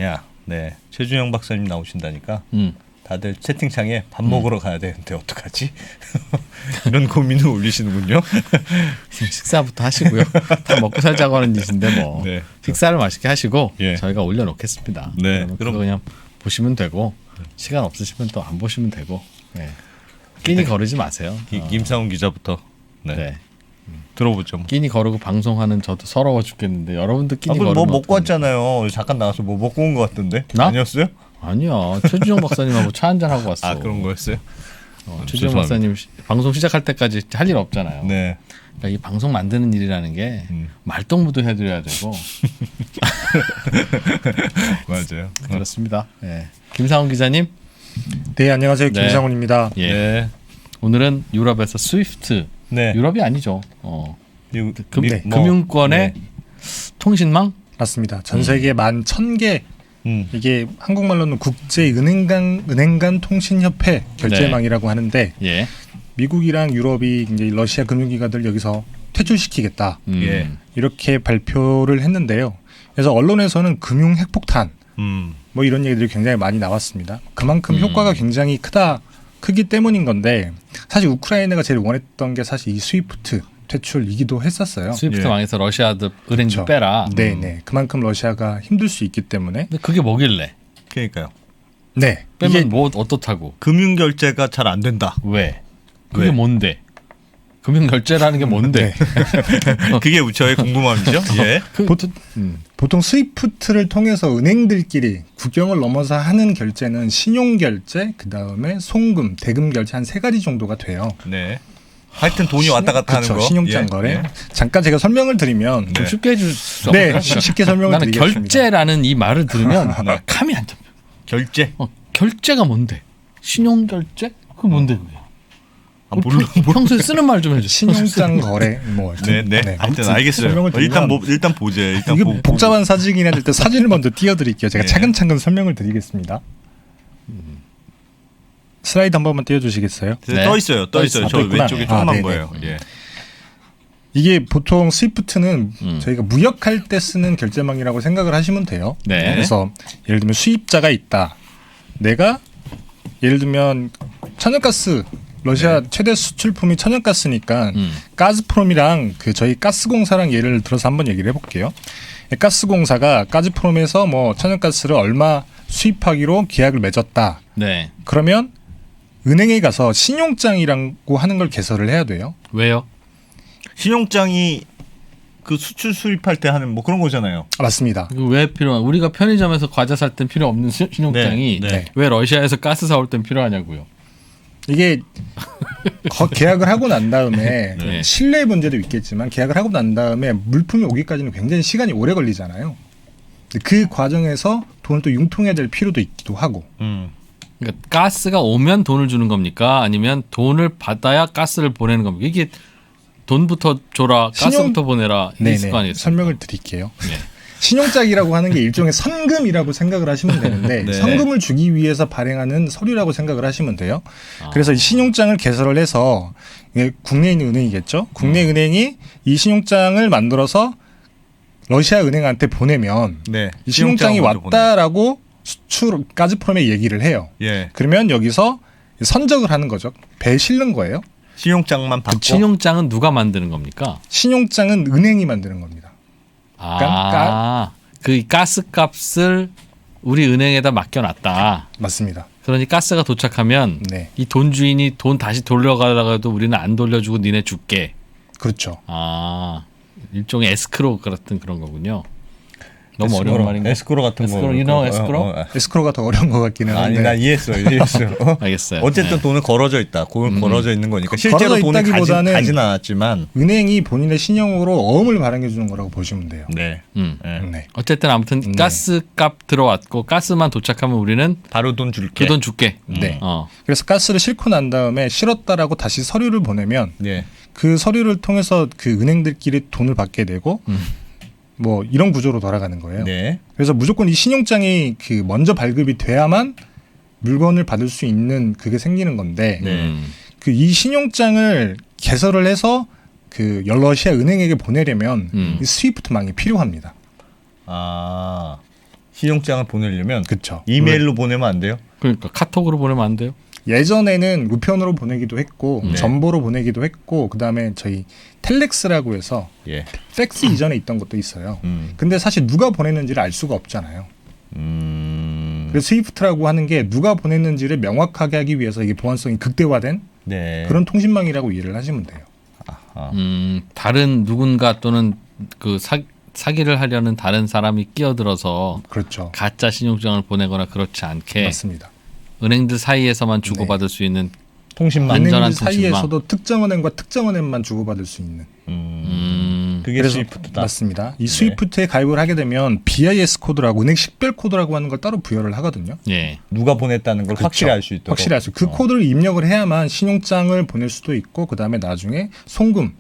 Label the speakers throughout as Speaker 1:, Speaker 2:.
Speaker 1: 야, 네 최준영 박사님 나오신다니까
Speaker 2: 음.
Speaker 1: 다들 채팅창에 밥 먹으러 가야 되는데 어떡하지? 이런 고민을 올리시는군요.
Speaker 2: 식사부터 하시고요. 다 먹고 살자고 하는 짓인데 뭐
Speaker 1: 네.
Speaker 2: 식사를 맛있게 하시고
Speaker 1: 예.
Speaker 2: 저희가 올려놓겠습니다.
Speaker 1: 네.
Speaker 2: 그럼
Speaker 1: 그럼
Speaker 2: 그냥 보시면 되고 시간 없으시면 또 안 보시면 되고 네. 끼니 거르지 마세요.
Speaker 1: 김상훈 기자부터 네.
Speaker 2: 네.
Speaker 1: 들어보죠.
Speaker 2: 끼니 거르고 방송하는 저도 서러워 죽겠는데 여러분들 끼니
Speaker 1: 뭐
Speaker 2: 거르면
Speaker 1: 먹고
Speaker 2: 어떡합니까?
Speaker 1: 왔잖아요. 잠깐 나가서 뭐 먹고 온 것 같던데.
Speaker 2: 나?
Speaker 1: 아니었어요?
Speaker 2: 아니야. 최준영 박사님하고 차 한잔 하고 왔어.
Speaker 1: 아 그런 거였어요?
Speaker 2: 최준영
Speaker 1: 죄송합니다.
Speaker 2: 박사님 방송 시작할 때까지 할 일 없잖아요.
Speaker 1: 네.
Speaker 2: 그러니까 이 방송 만드는 일이라는 게 말동무도 해드려야 되고
Speaker 1: 맞아요.
Speaker 2: 그렇습니다. 예. 김상훈 기자님,
Speaker 3: 네, 안녕하세요.
Speaker 2: 네.
Speaker 3: 김상훈입니다.
Speaker 2: 예.
Speaker 1: 네.
Speaker 2: 오늘은 유럽에서 스위프트,
Speaker 1: 네.
Speaker 2: 유럽이 아니죠.
Speaker 3: 네.
Speaker 2: 금융권의
Speaker 1: 네.
Speaker 2: 통신망,
Speaker 3: 맞습니다. 전 세계 11,000개
Speaker 1: 음.
Speaker 3: 이게 한국말로는 국제은행간 통신협회 결제망이라고 하는데
Speaker 2: 예,
Speaker 3: 미국이랑 유럽이 이제 러시아 금융기관들 여기서 퇴출시키겠다
Speaker 1: 예.
Speaker 3: 이렇게 발표를 했는데요. 그래서 언론에서는 금융 핵폭탄 뭐 이런 얘기들이 굉장히 많이 나왔습니다. 그만큼 효과가 굉장히 크기 때문인 건데 사실 우크라이나가 제일 원했던 게 사실 이 스위프트 퇴출이기도 했었어요.
Speaker 2: 스위프트
Speaker 1: 예.
Speaker 2: 망해서 러시아도 은행 좀
Speaker 3: 그렇죠.
Speaker 2: 빼라.
Speaker 3: 네네. 그만큼 러시아가 힘들 수 있기 때문에
Speaker 2: 근데 그게 뭐길래
Speaker 1: 그러니까요.
Speaker 3: 네.
Speaker 2: 빼면
Speaker 3: 이게
Speaker 2: 뭐 어떻다고?
Speaker 1: 금융 결제가 잘 안 된다.
Speaker 2: 왜? 그게
Speaker 1: 왜?
Speaker 2: 뭔데? 금융 결제라는 게 뭔데?
Speaker 1: 그게 저의 궁금함이죠. 예.
Speaker 3: 보통 스위프트를 통해서 은행들끼리 국경을 넘어서 하는 결제는 신용 결제, 그 다음에 송금, 대금 결제 한 3가지 정도가 돼요.
Speaker 1: 네. 하여튼 돈이 왔다 갔다 하는
Speaker 3: 그렇죠.
Speaker 1: 거.
Speaker 3: 신용장
Speaker 1: 예.
Speaker 3: 거래.
Speaker 1: 예.
Speaker 3: 잠깐 제가 설명을 드리면
Speaker 2: 좀
Speaker 1: 네.
Speaker 2: 쉽게 해줄 수
Speaker 3: 네,
Speaker 2: 없을까?
Speaker 3: 쉽게 설명을
Speaker 2: 나는
Speaker 3: 드리겠습니다.
Speaker 2: 결제라는 이 말을 들으면 감이 안 잡혀.
Speaker 1: 결제.
Speaker 2: 결제가 뭔데? 신용 결제? 그게 뭔데 그게?
Speaker 1: 아, 물론
Speaker 2: 평소에 쓰는 말 좀 해줘.
Speaker 3: 신용장 거래 뭐
Speaker 1: 네, 네. 하여튼
Speaker 3: 아무튼
Speaker 1: 알겠어요.
Speaker 3: 설명을 드리면
Speaker 1: 일단 보세요. 일단
Speaker 3: 이게
Speaker 1: 보고.
Speaker 3: 복잡한 사진이긴 한데 일단 사진을 먼저 띄워드릴게요. 제가
Speaker 1: 네.
Speaker 3: 차근차근 설명을 드리겠습니다. 슬라이드 한 번만 띄워주시겠어요?
Speaker 2: 네.
Speaker 1: 떠 있어요. 떠 있어요.
Speaker 3: 아,
Speaker 1: 저
Speaker 3: 또 있구나.
Speaker 1: 왼쪽에
Speaker 3: 아,
Speaker 1: 조그만
Speaker 3: 네네.
Speaker 1: 거예요. 예.
Speaker 3: 이게 보통 스위프트는 저희가 무역할 때 쓰는 결제망이라고 생각을 하시면 돼요.
Speaker 2: 네.
Speaker 3: 그래서 예를 들면 수입자가 있다. 내가 예를 들면 천연가스 러시아 최대 수출품이 천연가스니까 가즈프롬이랑 그 저희 가스공사랑 예를 들어서 한번 얘기를 해볼게요. 가스공사가 가즈프롬에서 뭐 천연가스를 얼마 수입하기로 계약을 맺었다.
Speaker 2: 네.
Speaker 3: 그러면 은행에 가서 신용장이라고 하는 걸 개설을 해야 돼요.
Speaker 2: 왜요?
Speaker 1: 신용장이 그 수출 수입할 때 하는 뭐 그런 거잖아요.
Speaker 3: 맞습니다.
Speaker 2: 이거 왜 필요한? 우리가 편의점에서 과자 살 땐 필요 없는 신용장이
Speaker 1: 네, 네.
Speaker 2: 왜 러시아에서 가스 사올 땐 필요하냐고요?
Speaker 3: 이게 계약을 하고 난 다음에
Speaker 2: 네.
Speaker 3: 신뢰 문제도 있겠지만 계약을 하고 난 다음에 물품이 오기까지는 굉장히 시간이 오래 걸리잖아요. 그 과정에서 돈을 또 융통해야 될 필요도 있기도 하고.
Speaker 2: 그러니까 가스가 오면 돈을 주는 겁니까? 아니면 돈을 받아야 가스를 보내는 겁니까? 이게 돈부터 줘라, 가스부터 보내라 있을 거 아니겠습니까?
Speaker 3: 설명을 드릴게요.
Speaker 2: 네.
Speaker 3: 신용장이라고 하는 게 일종의 선금이라고 생각을 하시면 되는데
Speaker 1: 네.
Speaker 3: 선금을 주기 위해서 발행하는 서류라고 생각을 하시면 돼요. 그래서 이 신용장을 개설을 해서 이게 국내에 있는 은행이겠죠. 국내 은행이 이 신용장을 만들어서 러시아 은행한테 보내면
Speaker 1: 네.
Speaker 3: 이 신용장이
Speaker 1: 먼저 보내.
Speaker 3: 왔다라고 수출 가즈프롬에 얘기를 해요.
Speaker 1: 예.
Speaker 3: 그러면 여기서 선적을 하는 거죠. 배에 실는 거예요.
Speaker 1: 신용장만 받고.
Speaker 2: 신용장은 누가 만드는 겁니까?
Speaker 3: 신용장은 은행이 만드는 겁니다.
Speaker 2: 그 가스값을 우리 은행에다 맡겨놨다.
Speaker 3: 맞습니다.
Speaker 2: 그러니 가스가 도착하면
Speaker 3: 네,
Speaker 2: 이 돈 주인이 돈 다시 돌려가다가도 우리는 안 돌려주고 니네 줄게.
Speaker 3: 그렇죠.
Speaker 2: 일종의 에스크로 같은 그런 거군요. 너무 어려운 말인가?
Speaker 1: 에스크로 같은 거.
Speaker 2: 에스크로, you know 에스크로?
Speaker 3: 에스크로가 더 어려운 것 같기는 한데.
Speaker 1: 아니 나 이해했어요.
Speaker 2: 알겠어요.
Speaker 1: 어쨌든
Speaker 2: 네.
Speaker 1: 돈은 걸어져 있다. 걸어져 있는 거니까 실제로
Speaker 3: 걸어져
Speaker 1: 돈을
Speaker 3: 있다기보다는
Speaker 1: 가진 않았지만.
Speaker 3: 은행이 본인의 신용으로 어음을 발행해 주는 거라고 보시면 돼요.
Speaker 1: 네. 네.
Speaker 3: 네.
Speaker 2: 어쨌든 아무튼
Speaker 3: 네.
Speaker 2: 가스값 들어왔고 가스만 도착하면 우리는
Speaker 1: 바로 돈 줄게.
Speaker 2: 그 돈 줄게.
Speaker 3: 네.
Speaker 2: 어.
Speaker 3: 그래서 가스를 싣고 난 다음에 실었다라고 다시 서류를 보내면
Speaker 1: 네.
Speaker 3: 그 서류를 통해서 그 은행들끼리 돈을 받게 되고 뭐 이런 구조로 돌아가는 거예요.
Speaker 1: 네.
Speaker 3: 그래서 무조건 이 신용장이 그 먼저 발급이 돼야만 물건을 받을 수 있는 그게 생기는 건데
Speaker 1: 네.
Speaker 3: 그 이 신용장을 개설을 해서 그 러시아 은행에게 보내려면 이 스위프트망이 필요합니다.
Speaker 1: 아. 신용장을 보내려면
Speaker 3: 그렇죠.
Speaker 1: 이메일로 보내면 안 돼요?
Speaker 2: 그러니까 카톡으로 보내면 안 돼요?
Speaker 3: 예전에는 우편으로 보내기도 했고
Speaker 1: 네.
Speaker 3: 전보로 보내기도 했고 그다음에 저희 텔렉스라고 해서
Speaker 1: 예.
Speaker 3: 팩스 이전에 있던 것도 있어요. 근데 사실 누가 보냈는지를 알 수가 없잖아요. 그래서 스위프트라고 하는 게 누가 보냈는지를 명확하게 하기 위해서 이게 보안성이 극대화된
Speaker 1: 네.
Speaker 3: 그런 통신망이라고 이해를 하시면 돼요.
Speaker 1: 아,
Speaker 2: 다른 누군가 또는 그 사기를 하려는 다른 사람이 끼어들어서
Speaker 3: 그렇죠.
Speaker 2: 가짜 신용장을 보내거나 그렇지 않게
Speaker 3: 맞습니다.
Speaker 2: 은행들 사이에서만 주고받을 수 있는
Speaker 1: 통신망.
Speaker 2: 안전한
Speaker 3: 은행들 사이에서도 특정 은행과 특정 은행만 주고받을 수 있는.
Speaker 1: 그게
Speaker 3: 그래서
Speaker 1: 스위프트다.
Speaker 3: 맞습니다. 이
Speaker 1: 네.
Speaker 3: 스위프트에 가입을 하게 되면 BIS 코드라고 은행 식별 코드라고 하는 걸 따로 부여를 하거든요.
Speaker 2: 예.
Speaker 1: 누가 보냈다는 걸 확실히 알 수 있도록.
Speaker 3: 확실히 알 수. 그 코드를 입력을 해야만 신용장을 보낼 수도 있고 그 다음에 나중에 송금,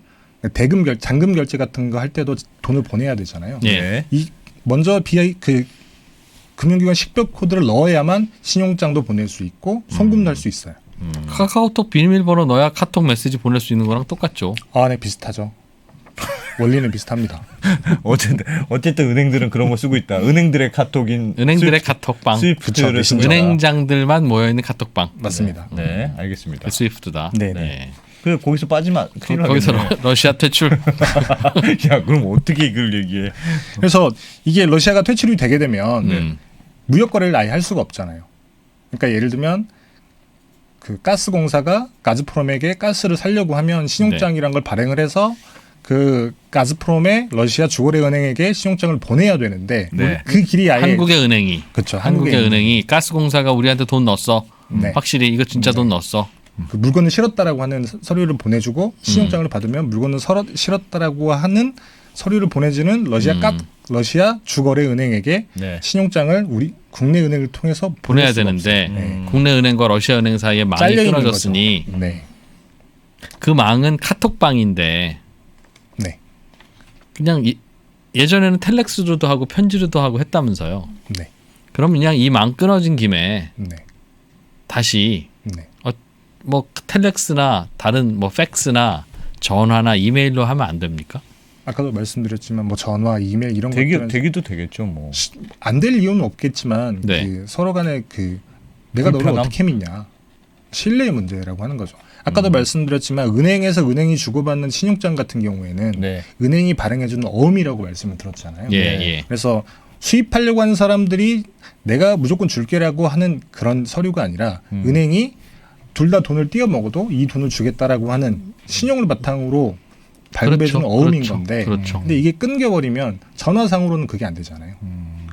Speaker 3: 대금 잔금 결제 같은 거 할 때도 돈을 보내야 되잖아요.
Speaker 2: 예.
Speaker 1: 네.
Speaker 3: 이 먼저 그 금융기관 식별 코드를 넣어야만 신용장도 보낼 수 있고 송금도 할 수 있어요.
Speaker 2: 카카오톡 비밀번호 넣어야 카톡 메시지 보낼 수 있는 거랑 똑같죠.
Speaker 3: 아, 네, 비슷하죠. 원리는 비슷합니다.
Speaker 1: 어쨌든 은행들은 그런 거 쓰고 있다. 은행들의 카톡인
Speaker 2: 은행들의 카톡방,
Speaker 1: 스위프트를
Speaker 3: 그쵸,
Speaker 1: 쓰고 있다.
Speaker 2: 은행장들만 모여 있는 카톡방.
Speaker 3: 맞습니다.
Speaker 1: 네, 알겠습니다.
Speaker 2: 그 스위프트다.
Speaker 3: 네,
Speaker 2: 네.
Speaker 1: 그 거기서 빠지면 큰일
Speaker 2: 거기서
Speaker 1: 나겠네.
Speaker 2: 러시아 퇴출.
Speaker 1: 야, 그럼 어떻게 이걸 얘기해?
Speaker 3: 그래서 이게 러시아가 퇴출이 되게 되면
Speaker 2: 음.
Speaker 3: 무역 거래를 아예 할 수가 없잖아요. 그러니까 예를 들면 그 가스공사가 가즈프롬에게 가스를 살려고 하면 신용장이란 걸 발행을 해서 그 가즈프롬의 러시아 주거래 은행에게 신용장을 보내야 되는데
Speaker 1: 네.
Speaker 3: 그 길이 아예
Speaker 2: 한국의 은행이
Speaker 3: 그렇죠.
Speaker 2: 한국의 은행이 가스공사가 우리한테 돈 넣었어.
Speaker 3: 네.
Speaker 2: 확실히 이거 진짜 돈 넣었어.
Speaker 3: 그 물건을 실었다라고 하는 서류를 보내주고 신용장을 받으면 물건을 실었다라고 하는 서류를 보내주는 러시아 주거래 은행에게
Speaker 1: 네.
Speaker 3: 신용장을 우리 국내 은행을 통해서
Speaker 2: 보내야
Speaker 3: 보낼 수가
Speaker 2: 되는데
Speaker 3: 없어요. 네.
Speaker 2: 국내 은행과 러시아 은행 사이에 망이
Speaker 3: 잘려 있는
Speaker 2: 끊어졌으니
Speaker 3: 거죠. 네.
Speaker 2: 그 망은 카톡방인데
Speaker 3: 네.
Speaker 2: 그냥 예전에는 텔렉스로도 하고 편지로도 하고 했다면서요.
Speaker 3: 네.
Speaker 2: 그럼 그냥 이 망 끊어진 김에
Speaker 3: 네.
Speaker 2: 다시
Speaker 3: 네.
Speaker 2: 뭐 텔렉스나 다른 뭐 팩스나 전화나 이메일로 하면 안 됩니까?
Speaker 3: 아까도 말씀드렸지만 뭐 전화, 이메일 이런 것들은
Speaker 1: 되기도 되겠죠, 뭐.
Speaker 3: 안 될 이유는 없겠지만
Speaker 2: 네.
Speaker 3: 그 서로 간에 그 내가 너를
Speaker 1: 불편함?
Speaker 3: 어떻게 믿냐 신뢰의 문제라고 하는 거죠. 아까도
Speaker 1: 음.
Speaker 3: 말씀드렸지만 은행에서 은행이 주고받는 신용장 같은 경우에는
Speaker 1: 네.
Speaker 3: 은행이 발행해주는 어음이라고 말씀을 드렸잖아요.
Speaker 2: 예,
Speaker 1: 네.
Speaker 2: 예.
Speaker 3: 그래서 수입하려고 하는 사람들이 내가 무조건 줄게라고 하는 그런 서류가 아니라 은행이 둘 다 돈을 띄어 먹어도 이 돈을 주겠다라고 하는 신용을 바탕으로 발급해주는
Speaker 2: 그렇죠,
Speaker 3: 어음인
Speaker 2: 그렇죠,
Speaker 3: 건데
Speaker 2: 그렇죠.
Speaker 3: 근데 이게 끊겨버리면 전화상으로는 그게 안 되잖아요.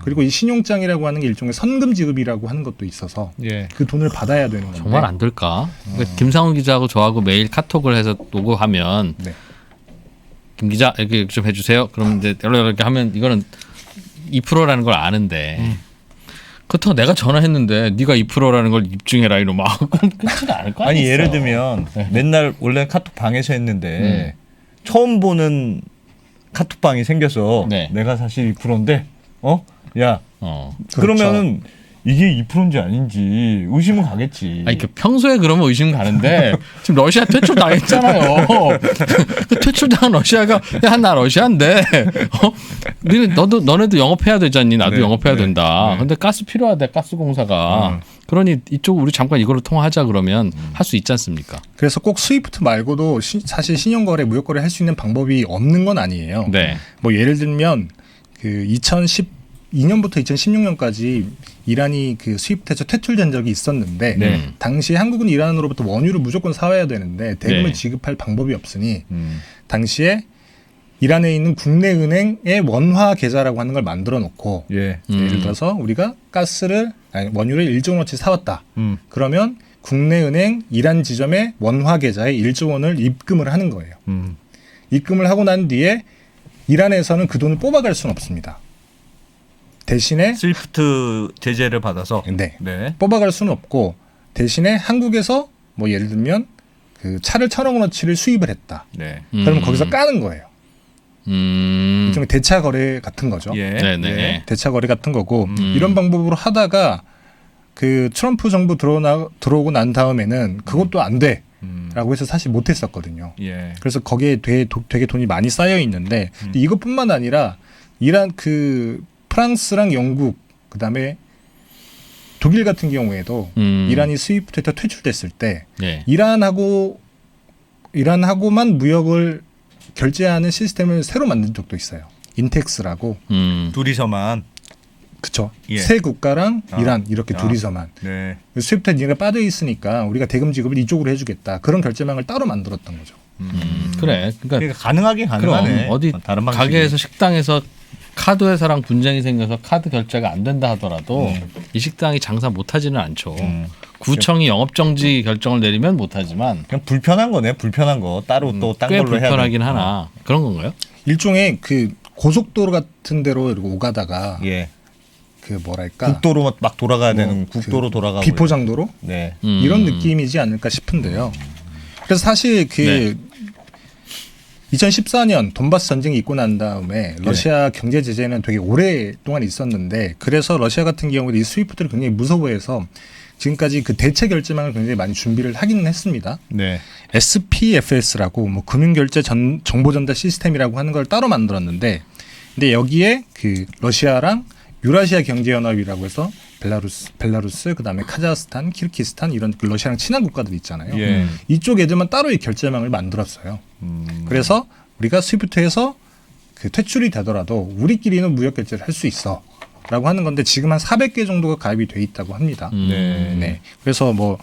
Speaker 3: 그리고 이 신용장이라고 하는 게 일종의 선금 지급이라고 하는 것도 있어서
Speaker 1: 예.
Speaker 3: 그 돈을 받아야 되는 건데
Speaker 2: 정말 안 될까? 그러니까 김상훈 기자하고 저하고 매일 카톡을 해서 요구하면
Speaker 3: 네.
Speaker 2: 김 기자 이렇게 좀 해주세요. 그럼 이제 이렇게 하면 이거는 2%라는 걸 아는데 그렇다고 내가 전화했는데 네가 2%라는 걸 입증해라 이러면 그렇지는 않을 거 아니에요.
Speaker 1: 아니 예를 들면 맨날 원래 카톡 방에서 했는데 처음 보는 카톡방이 생겨서
Speaker 2: 네.
Speaker 1: 내가 사실 2%인데 야
Speaker 2: 어.
Speaker 1: 그러면은 이게 2%인지 아닌지 의심은 가겠지.
Speaker 2: 아니 그 평소에 그러면 의심 가는데 지금 러시아 퇴출 당했잖아요. 그 퇴출당한 러시아가 야 나 러시아인데 너네도 영업해야 되잖니 나도
Speaker 1: 네,
Speaker 2: 영업해야
Speaker 1: 네,
Speaker 2: 된다.
Speaker 1: 네.
Speaker 2: 근데 가스 필요하대 가스공사가. 그러니 이쪽 우리 잠깐 이걸로 통화하자 그러면 할 수 있지 않습니까?
Speaker 3: 그래서 꼭 스위프트 말고도 사실 신용거래, 무역거래 할 수 있는 방법이 없는 건 아니에요.
Speaker 2: 네.
Speaker 3: 뭐 예를 들면 그 2012년부터 2016년까지 이란이 그 스위프트에서 퇴출된 적이 있었는데
Speaker 1: 네.
Speaker 3: 당시 한국은 이란으로부터 원유를 무조건 사와야 되는데 대금을
Speaker 2: 네.
Speaker 3: 지급할 방법이 없으니 당시에 이란에 있는 국내 은행의 원화 계좌라고 하는 걸 만들어 놓고
Speaker 1: 예.
Speaker 3: 예를 들어서 우리가 원유를 1조 원어치 사왔다. 그러면 국내 은행 이란 지점의 원화 계좌에 1조 원을 입금을 하는 거예요. 입금을 하고 난 뒤에 이란에서는 그 돈을 뽑아갈 수는 없습니다. 대신에
Speaker 1: 스위프트 제재를 받아서
Speaker 3: 네.
Speaker 1: 네.
Speaker 3: 뽑아갈 수는 없고 대신에 한국에서 뭐 예를 들면 그 차를 1,000억 원어치를 수입을 했다.
Speaker 1: 네.
Speaker 3: 그러면 거기서 까는 거예요. 일종의 대차 거래 같은 거죠.
Speaker 1: 예.
Speaker 2: 네네.
Speaker 1: 예.
Speaker 3: 대차 거래 같은 거고 이런 방법으로 하다가 그 트럼프 정부 들어오고 난 다음에는 그것도 안 돼라고 해서 사실 못했었거든요.
Speaker 1: 예.
Speaker 3: 그래서 거기에 되게 돈이 많이 쌓여 있는데 근데 이것뿐만 아니라 이란 그 프랑스랑 영국 그다음에 독일 같은 경우에도 이란이 스위프트에서 퇴출됐을 때
Speaker 2: 네.
Speaker 3: 이란하고만 무역을 결제하는 시스템을 새로 만든 적도 있어요. 인텍스라고.
Speaker 1: 둘이서만.
Speaker 3: 그쵸.
Speaker 1: 예.
Speaker 3: 세 국가랑 이란 이렇게
Speaker 1: 아.
Speaker 3: 둘이서만.
Speaker 1: 네.
Speaker 3: 스위프트에 니네가 빠져 있으니까 우리가 대금 지급을 이쪽으로 해주겠다. 그런 결제망을 따로 만들었던 거죠.
Speaker 2: 그래. 그러니까
Speaker 1: 그러니까 가능하긴 가능하네.
Speaker 2: 그럼 어디
Speaker 1: 다른 방식이.
Speaker 2: 가게에서 식당에서 카드 회사랑 분쟁이 생겨서 카드 결제가 안 된다 하더라도 이 식당이 장사 못하지는 않죠. 구청이 영업정지 결정을 내리면 못하지만
Speaker 1: 그냥 불편한 거네. 불편한 거. 따로 또 딴
Speaker 2: 꽤
Speaker 1: 걸로 해야
Speaker 2: 불편하긴
Speaker 1: 돼.
Speaker 2: 하나. 그런 건가요?
Speaker 3: 일종의 그 고속도로 같은 데로 이렇게 오가다가
Speaker 1: 예.
Speaker 3: 그 뭐랄까
Speaker 1: 국도로 막 돌아가야
Speaker 3: 뭐
Speaker 1: 되는 국도로
Speaker 3: 그
Speaker 1: 돌아가고.
Speaker 3: 비포장도로
Speaker 1: 네.
Speaker 3: 이런 느낌이지 않을까 싶은데요. 그래서 사실 그
Speaker 2: 네.
Speaker 3: 2014년 돈바스 전쟁이 있고 난 다음에 러시아 경제 제재는 되게 오랫동안 있었는데 그래서 러시아 같은 경우도 이 스위프트를 굉장히 무서워해서 지금까지 그 대체 결제망을 굉장히 많이 준비를 하기는 했습니다.
Speaker 1: 네.
Speaker 3: SPFS라고 뭐 금융결제 정보 전달 시스템이라고 하는 걸 따로 만들었는데 근데 여기에 그 러시아랑 유라시아 경제연합이라고 해서 벨라루스 그다음에 카자흐스탄, 키르기스탄 이런 그 러시아랑 친한 국가들 있잖아요.
Speaker 1: 예.
Speaker 3: 이쪽 애들만 따로 이 결제망을 만들었어요. 그래서 우리가 스위프트에서 그 퇴출이 되더라도 우리끼리는 무역 결제를 할 수 있어라고 하는 건데 지금 한 400개 정도가 가입이 돼 있다고 합니다.
Speaker 1: 네.
Speaker 3: 네. 그래서 뭐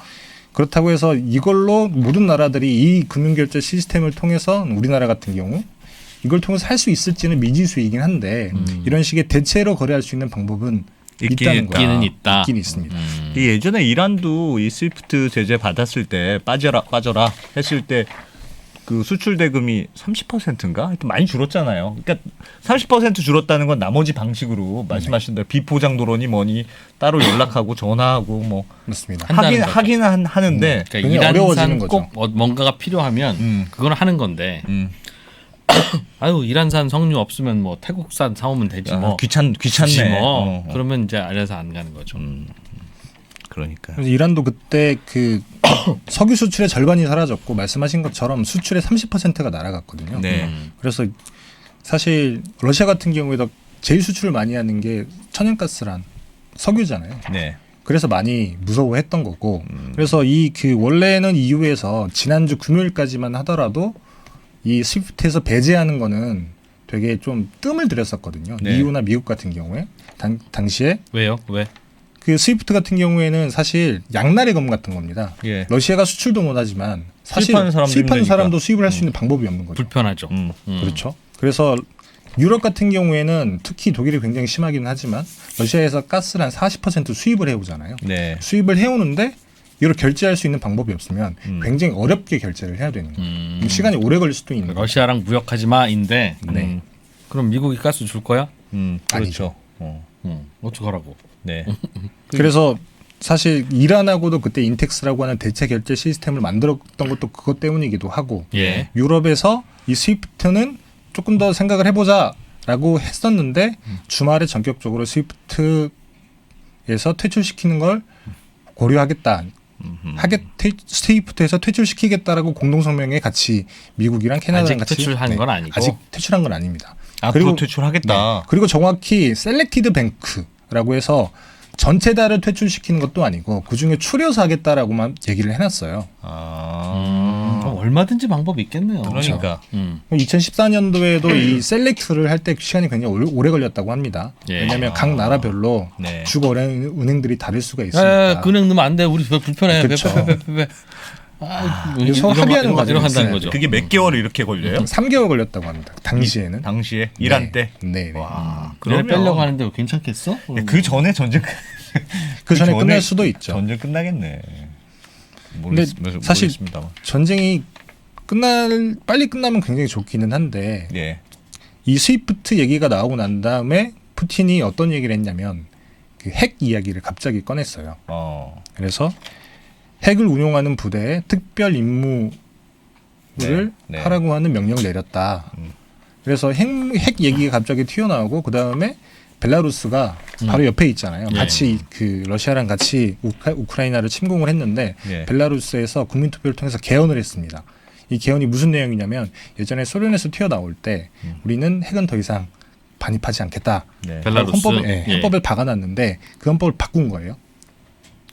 Speaker 3: 그렇다고 해서 이걸로 모든 나라들이 이 금융결제 시스템을 통해서 우리나라 같은 경우 이걸 통해서 할 수 있을지는 미지수이긴 한데 이런 식의 대체로 거래할 수 있는 방법은 있다는 거예요.
Speaker 2: 있기는 있다.
Speaker 3: 있긴 있습니다.
Speaker 1: 이 예전에 이란도 이 스위프트 제재 받았을 때 빠져라 했을 때 그 수출 대금이 30%인가? 하여튼 많이 줄었잖아요. 그러니까 30% 줄었다는 건 나머지 방식으로 말씀하신 대로 비포장 도로니 뭐니 따로 연락하고 전화하고 뭐
Speaker 3: 맞습니다.
Speaker 1: 하긴
Speaker 2: 거죠.
Speaker 1: 하긴 하는데
Speaker 2: 그러니까
Speaker 3: 굉장히 어려워지는
Speaker 2: 이란산
Speaker 3: 거죠.
Speaker 2: 꼭 뭔가가 필요하면 그건 하는 건데 아유 이란산 석류 없으면 뭐 태국산 사오면 되지 뭐
Speaker 1: 귀찮네.
Speaker 2: 굳이 뭐 그러면 이제 알려서 안 가는 거죠.
Speaker 1: 그러니까.
Speaker 3: 그래서 이란도 그때 그 석유 수출의 절반이 사라졌고 말씀하신 것처럼 수출의 30%가 날아갔거든요.
Speaker 1: 네.
Speaker 3: 그래서 사실 러시아 같은 경우에도 제일 수출을 많이 하는 게 천연가스란 석유잖아요.
Speaker 1: 네.
Speaker 3: 그래서 많이 무서워했던 거고 그래서 이 그 원래는 EU에서 지난주 금요일까지만 하더라도 이 스위프트에서 배제하는 거는 되게 좀 뜸을 들였었거든요.
Speaker 1: 네.
Speaker 3: EU나 미국 같은 경우에 당시에
Speaker 2: 왜요? 왜?
Speaker 3: 그 스위프트 같은 경우에는 사실 양날의 검 같은 겁니다.
Speaker 1: 예.
Speaker 3: 러시아가 수출도 못하지만 사실
Speaker 1: 수입하는 사람도
Speaker 3: 수입하는
Speaker 1: 힘드니까.
Speaker 3: 사람도 수입을 할 수 있는 방법이 없는 거죠.
Speaker 2: 불편하죠.
Speaker 3: 그렇죠. 그래서 유럽 같은 경우에는 특히 독일이 굉장히 심하기는 하지만 러시아에서 가스를 한 40% 수입을 해오잖아요.
Speaker 1: 네.
Speaker 3: 수입을 해오는데 이걸 결제할 수 있는 방법이 없으면 굉장히 어렵게 결제를 해야 되는 거예요. 시간이 오래 걸릴 수도 있는 거죠.
Speaker 2: 러시아랑 무역하지 마인데
Speaker 3: 네.
Speaker 2: 그럼 미국이 가스 줄 거야?
Speaker 1: 그렇죠.
Speaker 2: 어떡하라고?
Speaker 1: 네.
Speaker 3: 그래서 사실 이란하고도 그때 인텍스라고 하는 대체 결제 시스템을 만들었던 것도 그것 때문이기도 하고
Speaker 2: 예.
Speaker 3: 유럽에서 이 스위프트는 조금 더 생각을 해보자라고 했었는데 주말에 전격적으로 스위프트에서 퇴출시키는 걸 고려하겠다. 스위프트에서 퇴출시키겠다라고 공동성명에 같이 미국이랑 캐나다랑
Speaker 2: 아직
Speaker 3: 같이
Speaker 2: 퇴출한 건 아니고?
Speaker 3: 아직 퇴출한 건 아닙니다.
Speaker 1: 앞으로 퇴출하겠다.
Speaker 3: 그리고 정확히 셀렉티드 뱅크라고 해서 전체 다를 퇴출시키는 것도 아니고 그중에 추려서 하겠다라고만 얘기를 해놨어요.
Speaker 2: 얼마든지 방법이 있겠네요.
Speaker 1: 그러니까.
Speaker 3: 2014년도에도 이 셀렉트를 할 때 시간이 굉장히 오래 걸렸다고 합니다.
Speaker 2: 예.
Speaker 3: 왜냐하면 각 나라별로
Speaker 1: 네.
Speaker 3: 주거 은행들이 다를 수가 있으니까.
Speaker 2: 그냥 넣으면 안 돼. 우리 불편해.
Speaker 3: 그렇죠.
Speaker 2: 이런
Speaker 3: 서로 합의하는 과정이
Speaker 2: 이런 한다는
Speaker 3: 있어야
Speaker 2: 거죠.
Speaker 1: 그게 몇 개월 이렇게 걸려요?
Speaker 3: 3개월 걸렸다고 합니다. 당시에는.
Speaker 1: 당시에 이란 때.
Speaker 3: 네.
Speaker 1: 와.
Speaker 2: 그걸 빼려고 하는데 괜찮겠어?
Speaker 1: 그 전에 전쟁
Speaker 3: 그 전에 끝날 수도 있죠.
Speaker 1: 전쟁 끝나겠네.
Speaker 3: 근데 사실
Speaker 1: 모르겠습니다만.
Speaker 3: 전쟁이 빨리 끝나면 굉장히 좋기는 한데
Speaker 1: 예.
Speaker 3: 이 스위프트 얘기가 나오고 난 다음에 푸틴이 어떤 얘기를 했냐면 그 핵 이야기를 갑자기 꺼냈어요. 그래서 핵을 운용하는 부대에 특별 임무를
Speaker 1: 네.
Speaker 3: 하라고 하는 명령을 내렸다. 그래서 핵 얘기가 갑자기 튀어나오고 그 다음에 벨라루스가 바로 옆에 있잖아요.
Speaker 2: 예.
Speaker 3: 같이 그 러시아랑 같이 우크라이나를 침공을 했는데
Speaker 1: 예.
Speaker 3: 벨라루스에서 국민투표를 통해서 개헌을 했습니다. 이 개헌이 무슨 내용이냐면 예전에 소련에서 튀어나올 때 우리는 핵은 더 이상 반입하지 않겠다.
Speaker 1: 네.
Speaker 2: 벨라루스.
Speaker 3: 헌법을 박아놨는데 그 헌법을 바꾼 거예요.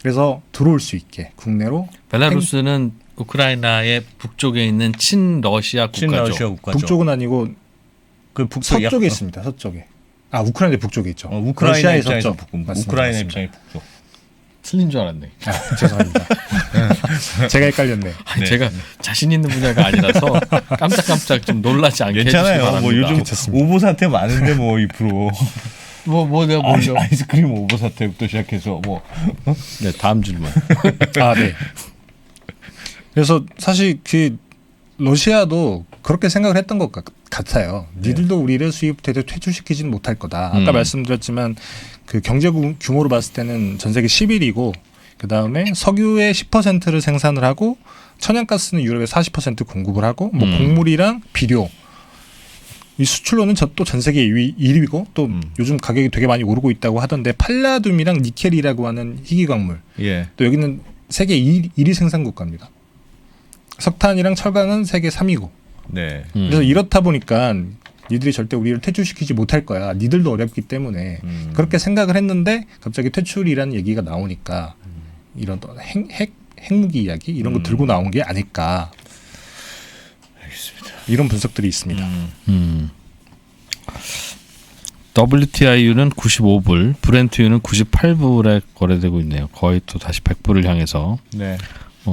Speaker 3: 그래서 들어올 수 있게 국내로
Speaker 2: 벨라루스는 우크라이나의 북쪽에 있는 친러시아 국가죠.
Speaker 1: 친러시아 국가죠.
Speaker 3: 북쪽은 아니고
Speaker 1: 그 북쪽
Speaker 3: 서쪽에 있습니다. 서쪽에. 아 우크라이나 북쪽에 있죠.
Speaker 1: 우크라이나
Speaker 3: 러시아의
Speaker 1: 입장에서
Speaker 3: 서쪽.
Speaker 1: 북,
Speaker 3: 맞습니다.
Speaker 1: 우크라이나
Speaker 3: 맞습니다.
Speaker 1: 입장이 북쪽.
Speaker 2: 틀린 줄 알았네.
Speaker 3: 아, 죄송합니다. 제가 헷갈렸네.
Speaker 2: 아니,
Speaker 1: 네.
Speaker 2: 제가 자신 있는 분야가 아니라서 깜짝깜짝 좀 놀라지 않게 해주시기
Speaker 1: 괜찮아요.
Speaker 2: 바랍니다.
Speaker 1: 뭐 요즘
Speaker 3: 괜찮습니다.
Speaker 1: 오보 사태 많은데 뭐 2%.
Speaker 2: 뭐 내가 뭐죠?
Speaker 1: 아이스크림 오보 사태부터 시작해서 뭐
Speaker 2: 네, 다음 질문.
Speaker 3: 아 네. 그래서 사실 그 러시아도 그렇게 생각을 했던 것 같아요. 니들도 우리를 수입돼도 퇴출시키지는 못할 거다. 아까 말씀드렸지만 그 경제 규모로 봤을 때는 전 세계 10위이고 그 다음에 석유의 10%를 생산을 하고 천연가스는 유럽에 40% 공급을 하고 뭐 곡물이랑 비료 이 수출로는 또 전 세계 1위고 또 요즘 가격이 되게 많이 오르고 있다고 하던데 팔라듐이랑 니켈이라고 하는 희귀광물
Speaker 1: 예.
Speaker 3: 또 여기는 세계 1위 생산 국가입니다. 석탄이랑 철강은 세계 3위고
Speaker 1: 네.
Speaker 3: 그래서 이렇다 보니까 니들이 절대 우리를 퇴출시키지 못할 거야. 니들도 어렵기 때문에 그렇게 생각을 했는데 갑자기 퇴출이라는 얘기가 나오니까 이런 또 핵무기 이야기 이런 거 들고 나온 게 아닐까.
Speaker 1: 알겠습니다.
Speaker 3: 이런 분석들이 있습니다.
Speaker 2: WTI유는 95불, 브렌트유는 98불에 거래되고 있네요. 거의 또 다시 100불을 향해서.
Speaker 1: 네.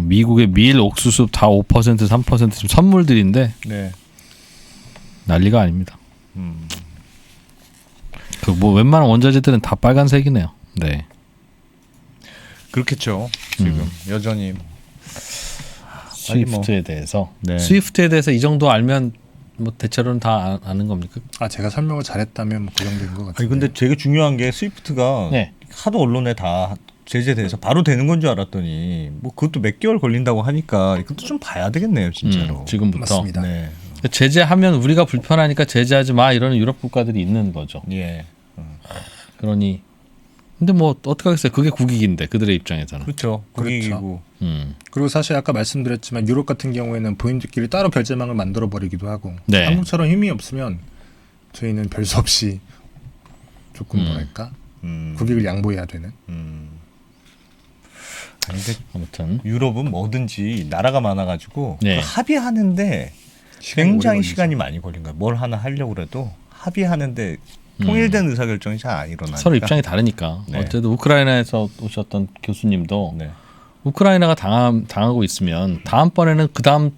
Speaker 2: 미국의 밀, 옥수수 다 5%, 3% 지금 선물들인데
Speaker 1: 네.
Speaker 2: 난리가 아닙니다. 그 뭐 웬만한 원자재들은 다 빨간색이네요. 네.
Speaker 1: 그렇겠죠. 지금 여전히
Speaker 2: 스위프트에 대해서.
Speaker 1: 네.
Speaker 2: 스위프트에 대해서 이 정도 알면 뭐 대체로는 다 아는 겁니까?
Speaker 3: 아 제가 설명을 잘했다면 뭐 그 정도인 것 같아요.
Speaker 1: 아니 근데 되게 중요한 게 스위프트가
Speaker 2: 네.
Speaker 1: 하도 언론에 다 제재돼서 바로 되는 건 줄 알았더니 뭐 그것도 몇 개월 걸린다고 하니까 이것도 좀 봐야 되겠네요, 진짜로.
Speaker 2: 지금부터.
Speaker 3: 맞습니다.
Speaker 1: 네.
Speaker 2: 제재하면 우리가 불편하니까 제재하지 마 이러는 유럽 국가들이 있는 거죠.
Speaker 1: 예.
Speaker 2: 그러니 근데 뭐 어떻게 하겠어요? 그게 국익인데 그들의 입장에서는.
Speaker 1: 그렇죠. 국익이고.
Speaker 3: 그리고 사실 아까 말씀드렸지만 유럽 같은 경우에는 본인들끼리 따로 결제망을 만들어 버리기도 하고
Speaker 2: 네.
Speaker 3: 한국처럼 힘이 없으면 저희는 별 수 없이 조금 뭐랄까 국익을 양보해야 되는.
Speaker 1: 아니, 근데
Speaker 2: 아무튼
Speaker 1: 유럽은 뭐든지 나라가 많아가지고
Speaker 2: 네.
Speaker 1: 그 합의하는데
Speaker 3: 시간이
Speaker 1: 굉장히
Speaker 3: 오래
Speaker 1: 시간이 많이 걸린 거야. 뭘 하나 하려고 그래도 합의하는데 통일된 의사결정이 잘 안 일어나니까.
Speaker 2: 서로 입장이 다르니까.
Speaker 1: 네.
Speaker 2: 어쨌든 우크라이나에서 오셨던 교수님도
Speaker 1: 네.
Speaker 2: 우크라이나가 당하고 있으면 다음번에는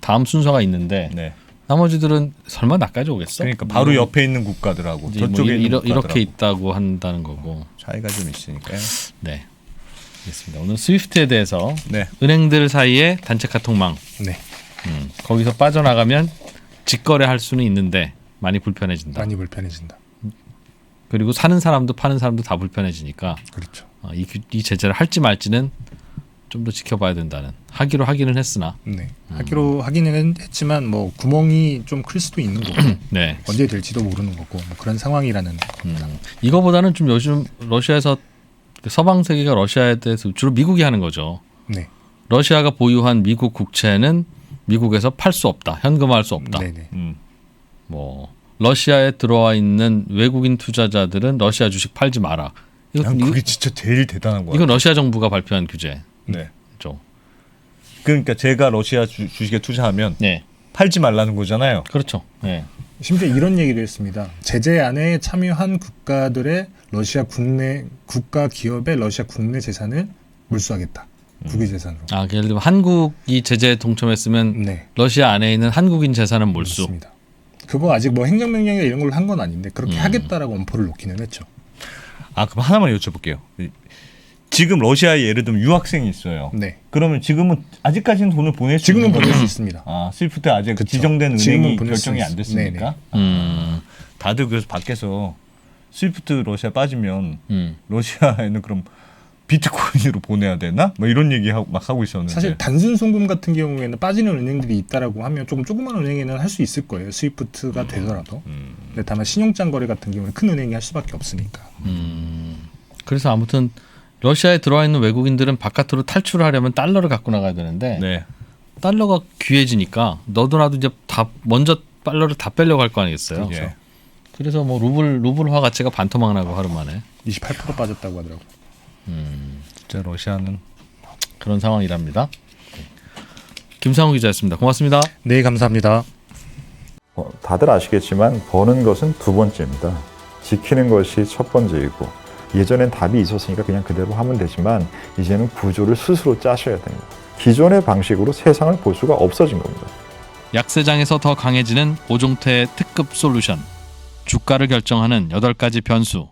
Speaker 2: 다음 순서가 있는데
Speaker 1: 네.
Speaker 2: 나머지들은 설마 나까지 오겠어?
Speaker 1: 그러니까 바로 옆에 있는 국가들하고
Speaker 2: 이제 뭐
Speaker 1: 저쪽에 있는 국가들하고
Speaker 2: 이렇게 있다고 한다는 거고.
Speaker 1: 차이가 좀 있으니까요.
Speaker 2: 네. 알겠습니다. 오늘 스위프트에 대해서
Speaker 1: 네.
Speaker 2: 은행들 사이에 단체 카톡망
Speaker 3: 네,
Speaker 2: 거기서 빠져나가면 직거래할 수는 있는데 많이 불편해진다.
Speaker 3: 많이 불편해진다.
Speaker 2: 그리고 사는 사람도 파는 사람도 다 불편해지니까
Speaker 3: 그렇죠.
Speaker 2: 이 제재를 할지 말지는 좀 더 지켜봐야 된다는. 하기는 했으나
Speaker 3: 네, 하기는 했지만 뭐 구멍이 좀 클 수도 있는 거고
Speaker 2: 네.
Speaker 3: 언제 될지도 모르는 거고 뭐 그런 상황이라는 겁니다.
Speaker 2: 이거보다는 좀 요즘 러시아에서 서방 세계가 러시아에 대해서 주로 미국이 하는 거죠.
Speaker 3: 네,
Speaker 2: 러시아가 보유한 미국 국채는 미국에서 팔 수 없다. 현금화할 수 없다.
Speaker 3: 네네.
Speaker 2: 뭐 러시아에 들어와 있는 외국인 투자자들은 러시아 주식 팔지 마라.
Speaker 1: 난 그게 진짜 제일 대단한 거야.
Speaker 2: 이건 러시아 정부가 발표한 규제죠.
Speaker 1: 네. 그러니까 제가 러시아 주식에 투자하면
Speaker 2: 네,
Speaker 1: 팔지 말라는 거잖아요.
Speaker 2: 그렇죠. 네.
Speaker 3: 심지어 이런 얘기도 했습니다. 제재 안에 참여한 국가들의 러시아 국가 기업의 러시아 국내 재산을 몰수하겠다. 국외 재산으로.
Speaker 2: 예를 들면 한국이 제재에 동참했으면
Speaker 3: 네,
Speaker 2: 러시아 안에 있는 한국인 재산은 몰수.
Speaker 3: 맞습니다. 그거 아직 뭐 행정명령이나 이런 걸로 한 건 아닌데 그렇게 하겠다라고 엄포를 놓기는 했죠.
Speaker 1: 아 그럼 하나만 여쭤볼게요. 지금 러시아에 예를 들면 유학생이 있어요.
Speaker 3: 네,
Speaker 1: 그러면 지금은 아직까지는 돈을 보낼 수
Speaker 3: 지금은
Speaker 1: 있는
Speaker 3: 보낼 수
Speaker 1: 거죠?
Speaker 3: 있습니다.
Speaker 1: 아 스위프트 아직
Speaker 3: 그쵸.
Speaker 1: 지정된
Speaker 3: 지금은
Speaker 1: 은행이
Speaker 3: 보낼 수
Speaker 1: 결정이 안 됐으니까. 다들 그래서 밖에서 스위프트 러시아 빠지면 러시아에는 그럼 비트코인으로 보내야 되나? 뭐 이런 얘기 막 하고 있었는데.
Speaker 3: 사실 단순 송금 같은 경우에는 빠지는 은행들이 있다라고 하면 조금 조그만 은행에는 할 수 있을 거예요. 스위프트가 되더라도. 근데 다만 신용장 거래 같은 경우는 큰 은행이 할 수밖에 없으니까.
Speaker 2: 그래서 아무튼 러시아에 들어와 있는 외국인들은 바깥으로 탈출을 하려면 달러를 갖고 나가야 되는데
Speaker 1: 네.
Speaker 2: 달러가 귀해지니까 너도 나도 이제 다 먼저 달러를 다 빼려고 할 거 아니겠어요.
Speaker 1: 예.
Speaker 2: 그래서 뭐 루블화 가치가 반토막 나고 하루 만에
Speaker 3: 28% 빠졌다고 하더라고.
Speaker 1: 진짜 러시아는
Speaker 2: 그런 상황이랍니다. 김상우 기자였습니다. 고맙습니다.
Speaker 3: 네, 감사합니다.
Speaker 4: 다들 아시겠지만 버는 것은 두 번째입니다. 지키는 것이 첫 번째이고 예전엔 답이 있었으니까 그냥 그대로 하면 되지만 이제는 구조를 스스로 짜셔야 됩니다. 기존의 방식으로 세상을 볼 수가 없어진 겁니다.
Speaker 2: 약세장에서 더 강해지는 오종태의 특급 솔루션. 주가를 결정하는 8가지 변수.